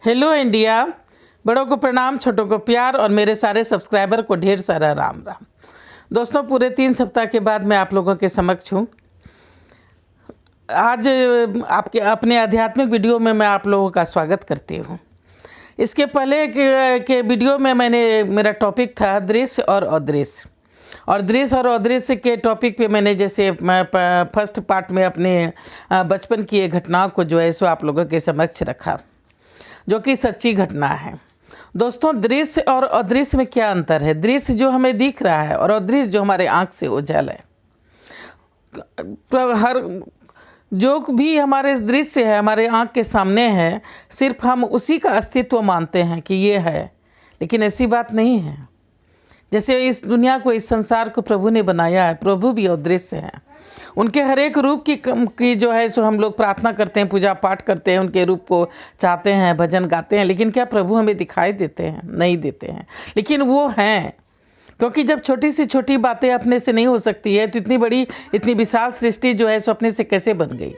Hello India. बड़ों को प्रणाम, छोटों को प्यार और मेरे सारे सब्सक्राइबर को ढेर सारा राम राम। दोस्तों, पूरे 3 सप्ताह के बाद मैं आप लोगों के समक्ष हूँ। आज आपके अपने आध्यात्मिक वीडियो में मैं आप लोगों का स्वागत करती हूँ। इसके पहले के वीडियो में मेरा टॉपिक था दृश्य और अदृश्य, और दृश्य और अदृश्य के टॉपिक पे मैंने जैसे फर्स्ट पार्ट में अपने बचपन की एक घटनाओं को जो है सो आप लोगों के समक्ष रखा, जो कि सच्ची घटना है। दोस्तों, दृश्य और अदृश्य में क्या अंतर है? दृश्य जो हमें दिख रहा है और अदृश्य जो हमारे आँख से ओझल है। हर जो भी हमारे दृश्य है, हमारे आँख के सामने है, सिर्फ हम उसी का अस्तित्व मानते हैं कि ये है, लेकिन ऐसी बात नहीं है। जैसे इस दुनिया को, इस संसार को प्रभु ने बनाया है, प्रभु भी अदृश्य हैं। उनके हर एक रूप की जो है सो हम लोग प्रार्थना करते हैं, पूजा पाठ करते हैं, उनके रूप को चाहते हैं, भजन गाते हैं, लेकिन क्या प्रभु हमें दिखाई देते हैं? नहीं देते हैं, लेकिन वो हैं। क्योंकि जब छोटी से छोटी बातें अपने से नहीं हो सकती है, तो इतनी बड़ी, इतनी विशाल सृष्टि जो है सो अपने से कैसे बन गई?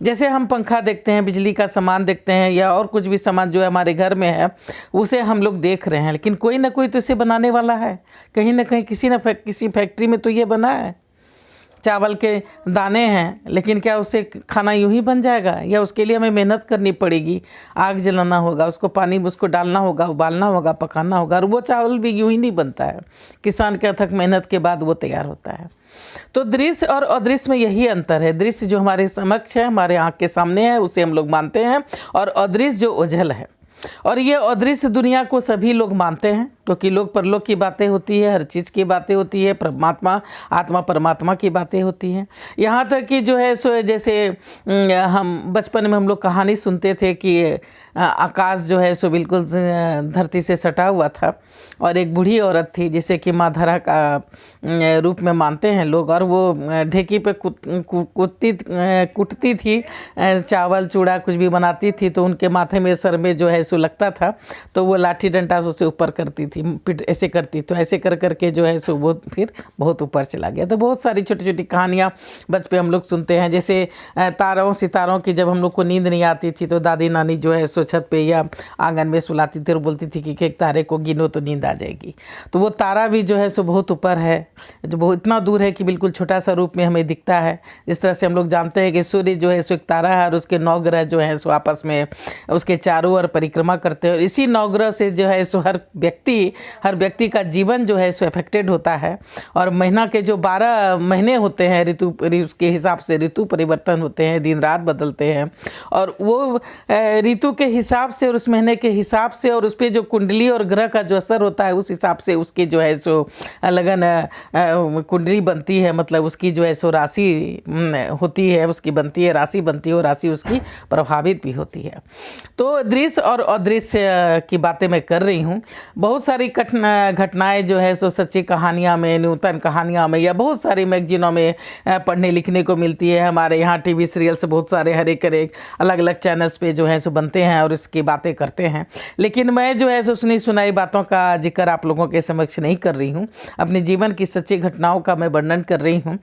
जैसे हम पंखा देखते हैं, बिजली का सामान देखते हैं, या और कुछ भी सामान जो हमारे घर में है, उसे हम लोग देख रहे हैं, लेकिन कोई ना कोई तो इसे बनाने वाला है। कहीं ना कहीं किसी फैक्ट्री में तो ये बना है। चावल के दाने हैं, लेकिन क्या उससे खाना यूं ही बन जाएगा? या उसके लिए हमें मेहनत करनी पड़ेगी, आग जलाना होगा, उसको पानी उसको डालना होगा, उबालना होगा, पकाना होगा, और वो चावल भी यूं ही नहीं बनता है। किसान के अथक मेहनत के बाद वो तैयार होता है। तो दृश्य और अदृश्य में यही अंतर है। दृश्य जो हमारे समक्ष है, हमारे आँख के सामने है, उसे हम लोग मानते हैं, और अदृश्य जो ओझल है। और ये अदृश्य दुनिया को सभी लोग मानते हैं, क्योंकि लोक परलोक की बातें होती है, हर चीज़ की बातें होती है, परमात्मा आत्मा परमात्मा की बातें होती हैं। यहाँ तक कि जो है सो जैसे हम बचपन में हम लोग कहानी सुनते थे कि आकाश जो है सो बिल्कुल धरती से सटा हुआ था, और एक बूढ़ी औरत थी जिसे कि माँ धरा का रूप में मानते हैं लोग, और वो ढेकी पे कुटती थी, चावल चूड़ा कुछ भी बनाती थी, तो उनके माथे में, सर में जो है सो लगता था, तो वो लाठी डंडा उसे ऊपर करती थी, पिट ऐसे करती, तो ऐसे कर करके जो है सो वो फिर बहुत ऊपर चला गया। तो बहुत सारी छोटी छोटी कहानियाँ बचपन हम लोग सुनते हैं। जैसे तारों सितारों की जब हम लोग को नींद नहीं आती थी, तो दादी नानी जो है सो छत पे या आंगन में सुलाती थी और बोलती थी कि एक तारे को गिनो तो नींद आ जाएगी। तो वो तारा भी जो है सो बहुत ऊपर है, जो बहुत इतना दूर है कि बिल्कुल छोटा सा रूप में हमें दिखता है। जिस तरह से हम लोग जानते हैं कि सूर्य जो है सो एक तारा है, और उसके 9 ग्रह जो हैं सो आपस में उसके चारों ओर परिक्रमा करते हैं। इसी 9 ग्रह से जो है सो हर व्यक्ति का जीवन जो है सो अफेक्टेड होता है। और महीना के जो 12 महीने होते हैं, ऋतु के हिसाब से ऋतु परिवर्तन होते हैं, दिन रात बदलते हैं, और वो ऋतु के हिसाब से और उस महीने के हिसाब से और उस पर जो कुंडली और ग्रह का जो असर होता है, उस हिसाब से उसकी जो है सो लगन कुंडली बनती है, मतलब उसकी जो है सो राशि होती है, उसकी बनती है, राशि बनती है, और राशि उसकी प्रभावित भी होती है। तो दृश्य और अदृश्य की बातें मैं कर रही हूँ। बहुत सारी घटनाएं जो है सो सच्ची कहानियाँ में, नूतन कहानियाँ में, या बहुत सारी मैगजीनों में पढ़ने लिखने को मिलती है। हमारे यहाँ टीवी सीरियल्स बहुत सारे हर एक अलग अलग चैनल्स पे जो है सो बनते हैं और इसकी बातें करते हैं। लेकिन मैं जो है सो सुनी सुनाई बातों का जिक्र आप लोगों के समक्ष नहीं कर रही हूँ, अपने जीवन की सच्ची घटनाओं का मैं वर्णन कर रही हूँ।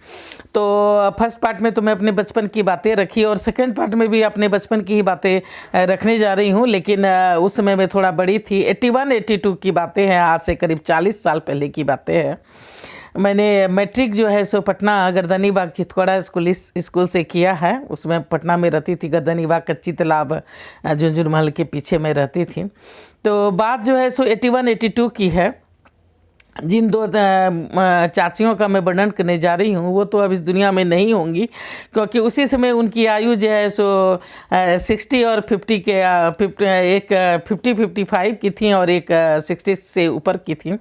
तो फर्स्ट पार्ट में तो मैं अपने बचपन की बातें रखी, और सेकेंड पार्ट में भी अपने बचपन की ही बातें रखने जा रही हूँ, लेकिन उस समय मैं थोड़ा बड़ी थी। 81-82 की बातें हैं, आज से करीब 40 साल पहले की बातें हैं। मैंने मैट्रिक जो है सो पटना गर्दनी बाग चितकौड़ा स्कूल से किया है। उसमें पटना में रहती थी, गर्दनी बाग कच्ची तालाब झुंझुनमहल के पीछे में रहती थी। तो बात जो है सो 81-82 की है। जिन 2 चाचियों का मैं वर्णन करने जा रही हूँ, वो तो अब इस दुनिया में नहीं होंगी, क्योंकि उसी समय उनकी आयु जो है सो 60 और 50 के एक 50-55 की थी, और एक 60 से ऊपर की थी।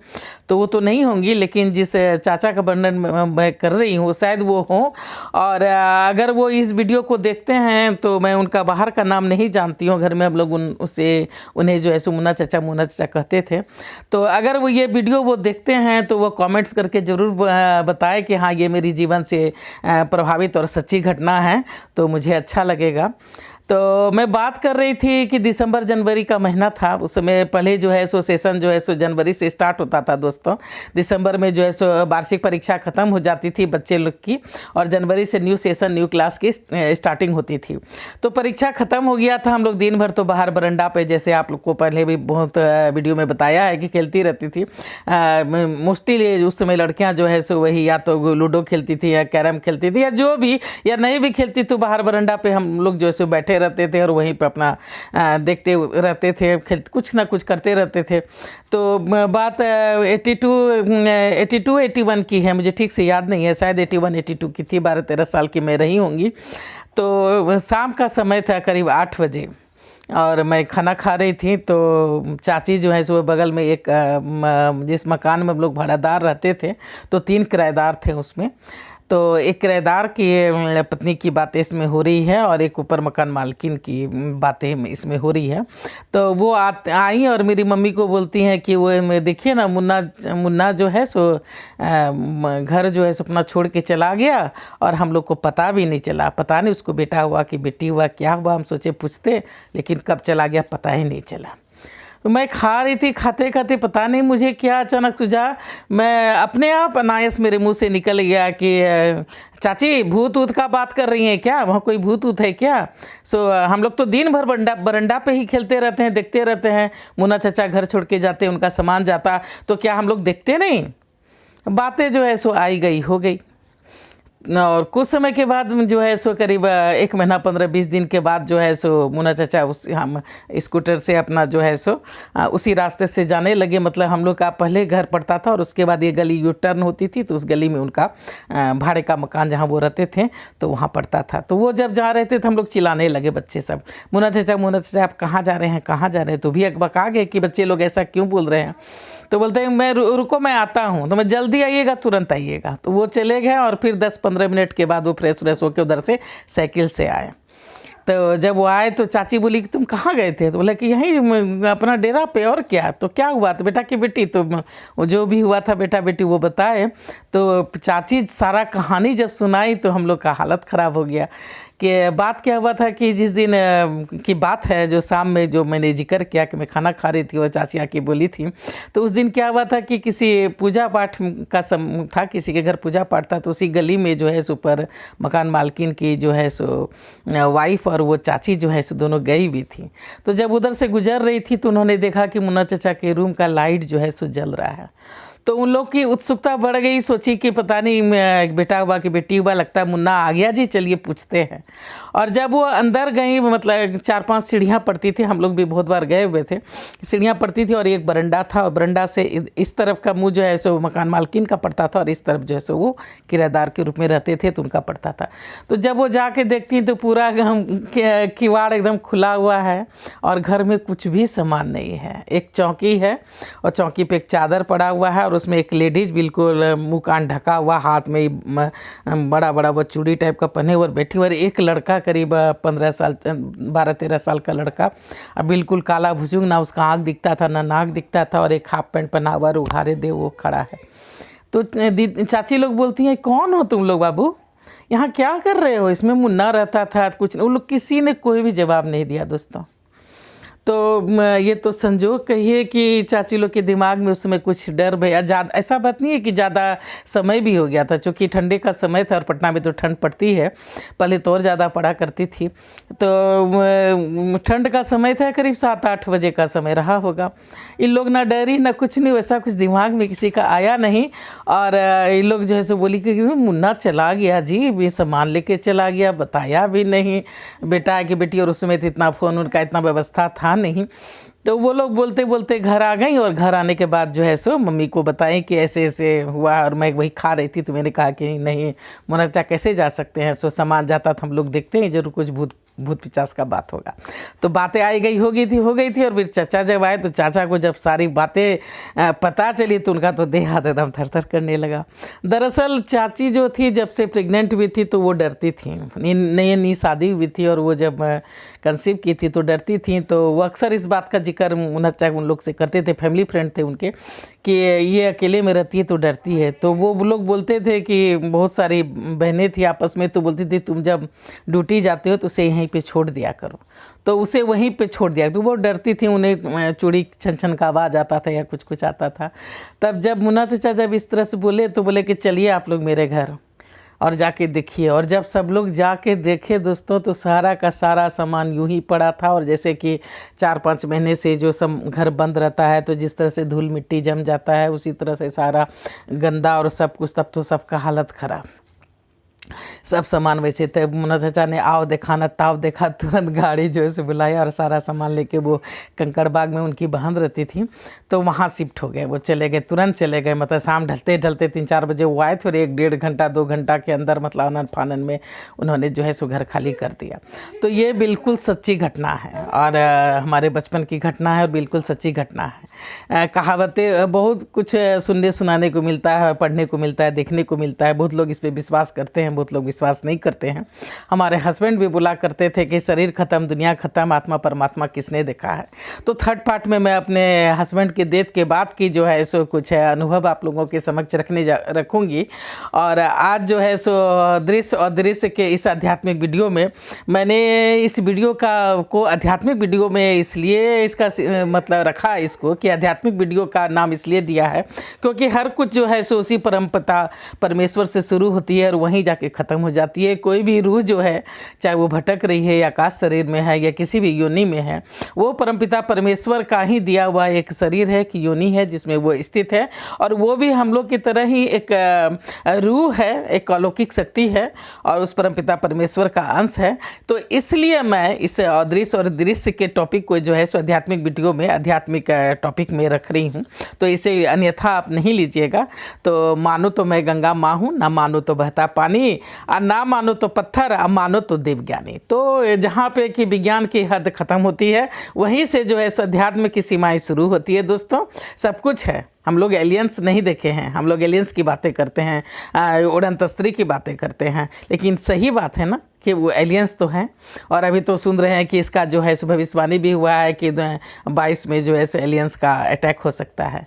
तो वो तो नहीं होंगी, लेकिन जिस चाचा का वर्णन मैं कर रही हूँ शायद वो हों। और अगर वो इस वीडियो को देखते हैं तो मैं उनका बाहर का नाम नहीं जानती हूँ। घर में हम लोग उन्हें जो है सो मुन्ना चाचा कहते थे। तो अगर वो ये वीडियो वो देखते हैं तो वो कमेंट्स करके ज़रूर बताएं कि हाँ, ये मेरी जीवन से प्रभावित और सच्ची घटना है, तो मुझे अच्छा लगेगा। तो मैं बात कर रही थी कि दिसंबर जनवरी का महीना था, उस समय पहले जो है सो सेशन जो है सो जनवरी से स्टार्ट होता था दोस्तों। दिसंबर में जो है सो वार्षिक परीक्षा ख़त्म हो जाती थी बच्चे लोग की, और जनवरी से न्यू सेशन न्यू क्लास की स्टार्टिंग होती थी। तो परीक्षा ख़त्म हो गया था, हम लोग दिन भर तो बाहर बरंडा पे, जैसे आप लोग को पहले भी बहुत वीडियो में बताया है कि खेलती रहती थी। मोस्टली उस समय लड़कियाँ जो है सो वही या तो लूडो खेलती थी या कैरम खेलती थी या जो भी, या नहीं भी खेलती तो बाहर बरंडा पे हम लोग जो है सो बैठे रहते थे और वहीं पे अपना देखते रहते थे, कुछ ना कुछ करते रहते थे। तो बात 81 की है, मुझे ठीक से याद नहीं है, शायद 81-82 की थी, 12-13 साल की मैं रही होंगी। तो शाम का समय था करीब 8 बजे, और मैं खाना खा रही थी। तो चाची जो है सो बगल में एक जिस मकान में हम लोग भाड़ादार रहते थे, तो 3 किराएदार थे उसमें। तो एक किराएदार की पत्नी की बातें इसमें हो रही है और एक ऊपर मकान मालकिन की बातें इसमें हो रही है। तो वो आई और मेरी मम्मी को बोलती हैं कि वो देखिए ना, मुन्ना जो है सो घर जो है सो अपना छोड़ के चला गया और हम लोग को पता भी नहीं चला। पता नहीं उसको बेटा हुआ कि बेटी हुआ, क्या हुआ, हम सोचे पूछते, लेकिन कब चला गया पता ही नहीं चला। तो मैं खा रही थी, खाते खाते पता नहीं मुझे क्या अचानक सूझा, मैं अपने आप अनायस मेरे मुंह से निकल गया कि चाची भूत ऊत का बात कर रही हैं क्या, वहाँ कोई भूत ऊत है क्या? हम लोग तो दिन भर बरंडा पे ही खेलते रहते हैं, देखते रहते हैं। मुन्ना चाचा घर छोड़ के जाते, उनका सामान जाता, तो क्या हम लोग देखते नहीं? बातें जो है सो आई गई हो गई। और कुछ समय के बाद जो है सो करीब 1 महीना 15-20 दिन के बाद जो है सो मुन्ना चाचा हम स्कूटर से अपना जो है सो उसी रास्ते से जाने लगे। मतलब हम लोग का पहले घर पड़ता था और उसके बाद ये गली यू टर्न होती थी, तो उस गली में उनका भाड़े का मकान जहाँ वो रहते थे तो वहाँ पड़ता था। तो वो जब जा रहे थे तो हम लोग चिल्लाने लगे बच्चे सब, मुन्ना चाचा आप कहाँ जा रहे हैं, कहाँ जा रहे हैं? तो भी अकबका गए कि बच्चे लोग ऐसा क्यों बोल रहे हैं। तो बोलते हैं मैं रुको मैं आता हूँ, तो मैं जल्दी आइएगा, तुरंत आइएगा। तो वो चले गए और फिर 10-15 मिनट के बाद वो फ्रेश होकर उधर से साइकिल से आए। तो जब वो आए तो चाची बोली कि तुम कहाँ गए थे? तो बोला कि यहीं अपना डेरा पे। और क्या? तो क्या हुआ? तो बेटा की बेटी, तो वो जो भी हुआ था बेटा बेटी वो बताए। तो चाची सारा कहानी जब सुनाई तो हम लोग का हालत ख़राब हो गया कि बात क्या हुआ था कि जिस दिन की बात है, जो शाम में जो मैंने जिक्र किया कि मैं खाना खा रही थी और चाची आके बोली थी, तो उस दिन क्या हुआ था कि किसी पूजा पाठ का था, किसी के घर पूजा पाठ था। तो उसी गली में जो है सो ऊपर मकान मालकिन की जो है सो वाइफ और वो चाची जो है सो दोनों गई हुई थी। तो जब उधर से गुजर रही थी तो उन्होंने देखा कि मुन्ना चाचा के रूम का लाइट जो है सो जल रहा है। तो उन लोग की उत्सुकता बढ़ गई, सोची कि पता नहीं बेटा हुआ कि बेटी हुआ, लगता है मुन्ना आ गया जी, चलिए पूछते हैं। और जब वो अंदर गई, मतलब 4-5 सीढ़ियाँ पड़ती थी, हम लोग भी बहुत बार गए हुए थे, सीढ़ियाँ पड़ती थी और एक बरंडा था, और बरंडा से इस तरफ का मुँह जो है सो मकान मालकिन का पड़ता था और इस तरफ जो है सो वो किराएदार के रूप में रहते थे तो उनका पड़ता था। तो जब वो जाके देखती तो पूरा किवाड़ एकदम खुला हुआ है और घर में कुछ भी सामान नहीं है। एक चौकी है और चौकी पे एक चादर पड़ा हुआ है और उसमें एक लेडीज बिल्कुल मुँह कान ढका हुआ, हाथ में बड़ा बड़ा वो चूड़ी टाइप का पहने हुए बैठी हुई। एक लड़का करीब 12-13 साल का लड़का, अब बिल्कुल काला भुजुंग, ना उसका आँख दिखता था ना नाक दिखता था, और एक हाफ पैंट पहना हुआ उघारे दे वो खड़ा है। तो चाची लोग बोलती हैं कौन हो तुम लोग बाबू, यहाँ क्या कर रहे हो? इसमें मुन्ना रहता था कुछ। वो लोग किसी ने कोई भी जवाब नहीं दिया दोस्तों। तो ये तो संजोग कहिए कि चाची लोग के दिमाग में उस समय कुछ डर भया, ज़्यादा ऐसा बात नहीं है कि ज़्यादा समय भी हो गया था, क्योंकि ठंडे का समय था और पटना में तो ठंड पड़ती है, पहले तो और ज़्यादा पड़ा करती थी। तो ठंड का समय था, करीब 7-8 बजे का समय रहा होगा। इन लोग ना डरी ना कुछ नहीं, वैसा कुछ दिमाग में किसी का आया नहीं। और इन लोग जो है सो बोली कि मुन्ना चला गया जी, ये सामान लेके चला गया, बताया भी नहीं बेटा की बेटी, और उस समय तो इतना फ़ोन उनका इतना व्यवस्था था नहीं। तो वो लोग बोलते बोलते घर आ गई, और घर आने के बाद जो है सो मम्मी को बताएं कि ऐसे ऐसे हुआ, और मैं वही खा रही थी। तो मैंने कहा कि नहीं मुन्ना चाचा कैसे जा सकते हैं, सो सामान जाता तो हम लोग देखते हैं, जरूर कुछ भूत पिचास का बात होगा। तो बातें आई गई हो गई थी। और फिर चाचा जब आए तो चाचा को जब सारी बातें पता चली तो उनका तो देह हाथ एकदम थर करने लगा। दरअसल चाची जो थी जब से प्रेग्नेंट हुई थी तो वो डरती थी, नई शादी हुई थी, और वो जब कंसीव की थी तो डरती थी। तो वो अक्सर इस बात का जिक्र उन लोग से करते थे, फैमिली फ्रेंड थे उनके, कि ये अकेले में रहती है तो डरती है। तो वो लोग बोलते थे कि बहुत सारी बहनें थी आपस में, तो बोलती थी तुम जब ड्यूटी जाते हो तो उसे यहीं पे छोड़ दिया करो। तो उसे वहीं पे छोड़ दिया। तो वो डरती थी, उन्हें चूड़ी छन छन का आवाज़ आता था या कुछ कुछ आता था। तब जब मुन्ना चाचा जब इस तरह से बोले तो बोले कि चलिए आप लोग मेरे घर और जाके देखिए। और जब सब लोग जाके देखे दोस्तों, तो सारा का सारा सामान यूं ही पड़ा था। और जैसे कि 4-5 महीने से जो सब घर बंद रहता है, तो जिस तरह से धूल मिट्टी जम जाता है, उसी तरह से सारा गंदा और सब कुछ। तब तो सबका हालत ख़राब, सब सामान वैसे थे। मुन्ना चाचा ने आओ देखा ना ताव देखा, तुरंत गाड़ी जो है से बुलाया और सारा सामान लेके वो कंकड़ बाग में उनकी बहन रहती थी, तो वहाँ शिफ्ट हो गए। वो चले गए, तुरंत चले गए। मतलब शाम ढलते ढलते 3-4 बजे वो आए थे और 1-1.5 घंटा 2 घंटा के अंदर मतलब आनन फानन में उन्होंने जो है सो घर खाली कर दिया। तो ये बिल्कुल सच्ची घटना है और हमारे बचपन की घटना है और बिल्कुल सच्ची घटना है। कहावतें बहुत कुछ सुनने सुनाने को मिलता है, पढ़ने को मिलता है, देखने को मिलता है। बहुत लोग इस पर विश्वास करते हैं, बहुत लोग विश्वास नहीं करते हैं। हमारे हस्बैंड भी बोला करते थे कि शरीर खत्म दुनिया खत्म, आत्मा परमात्मा किसने देखा है। तो थर्ड पार्ट में मैं अपने हस्बैंड के डेथ के बाद की जो है सो कुछ अनुभव आप लोगों के समक्ष रखूँगी। और आज जो है सो दृश्य और दृश्य के इस आध्यात्मिक वीडियो में मैंने इस वीडियो को आध्यात्मिक वीडियो में इसलिए इसका मतलब रखा इसको कि आध्यात्मिक वीडियो का नाम इसलिए दिया है क्योंकि हर कुछ जो है सो उसी परमपिता परमेश्वर से शुरू होती है और वहीं जाके ख़त्म हो जाती है। कोई भी रूह जो है, चाहे वो भटक रही है या आकाश शरीर में है या किसी भी योनि में है, वो परमपिता परमेश्वर का ही दिया हुआ एक शरीर है कि योनि है जिसमें वो स्थित है। और वो भी हम लोग की तरह ही एक रूह है, एक अलौकिक शक्ति है और उस परमपिता परमेश्वर का अंश है। तो इसलिए मैं इस अदृश्य और दृश्य के टॉपिक को जो है सो आध्यात्मिक वीडियो में आध्यात्मिक टॉपिक में रख रही हूँ। तो इसे अन्यथा आप नहीं लीजिएगा। तो मानो तो मैं गंगा माँ हूँ, ना मानो तो बहता पानी, और ना मानो तो पत्थर, और मानो तो देवज्ञानी। तो जहाँ पे कि विज्ञान की हद ख़त्म होती है, वहीं से जो है सो अध्यात्म की सीमाएँ शुरू होती है। दोस्तों सब कुछ है। हम लोग एलियंस नहीं देखे हैं, हम लोग एलियंस की बातें करते हैं, उड़न तस्त्री की बातें करते हैं, लेकिन सही बात है ना कि वो एलियंस तो हैं। और अभी तो सुन रहे हैं कि इसका जो है भविष्यवाणी भी हुआ है कि 22 में जो है सो एलियंस का अटैक हो सकता है।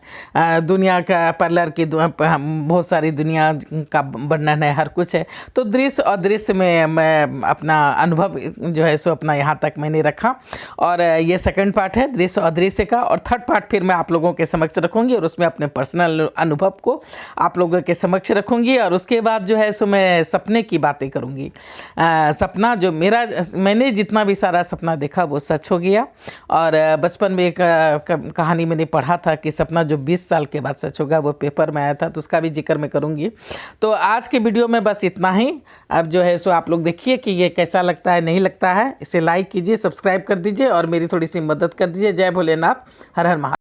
दुनिया का पार्लर की बहुत सारी दुनिया का वर्णन है, हर कुछ है। तो दृश्य और दृश्य में मैं अपना अनुभव जो है सो अपना यहाँ तक मैंने रखा। और ये सेकंड पार्ट है दृश्य और दृश्य का, और थर्ड पार्ट फिर मैं आप लोगों के समक्ष रखूँगी और उसमें अपने पर्सनल अनुभव को आप लोगों के समक्ष रखूँगी। और उसके बाद जो है सो मैं सपने की बातें करूँगी। सपना जो मैंने जितना भी सारा सपना देखा वो सच हो गया। और बचपन में एक कहानी मैंने पढ़ा था कि सपना जो 20 साल के बाद सच होगा, वो पेपर में आया था, तो उसका भी जिक्र मैं करूँगी। तो आज के वीडियो में बस इतना ही। अब जो है सो आप लोग देखिए कि ये कैसा लगता है, नहीं लगता है। इसे लाइक कीजिए, सब्सक्राइब कर दीजिए और मेरी थोड़ी सी मदद कर दीजिए। जय भोलेनाथ, हर हर महादेव।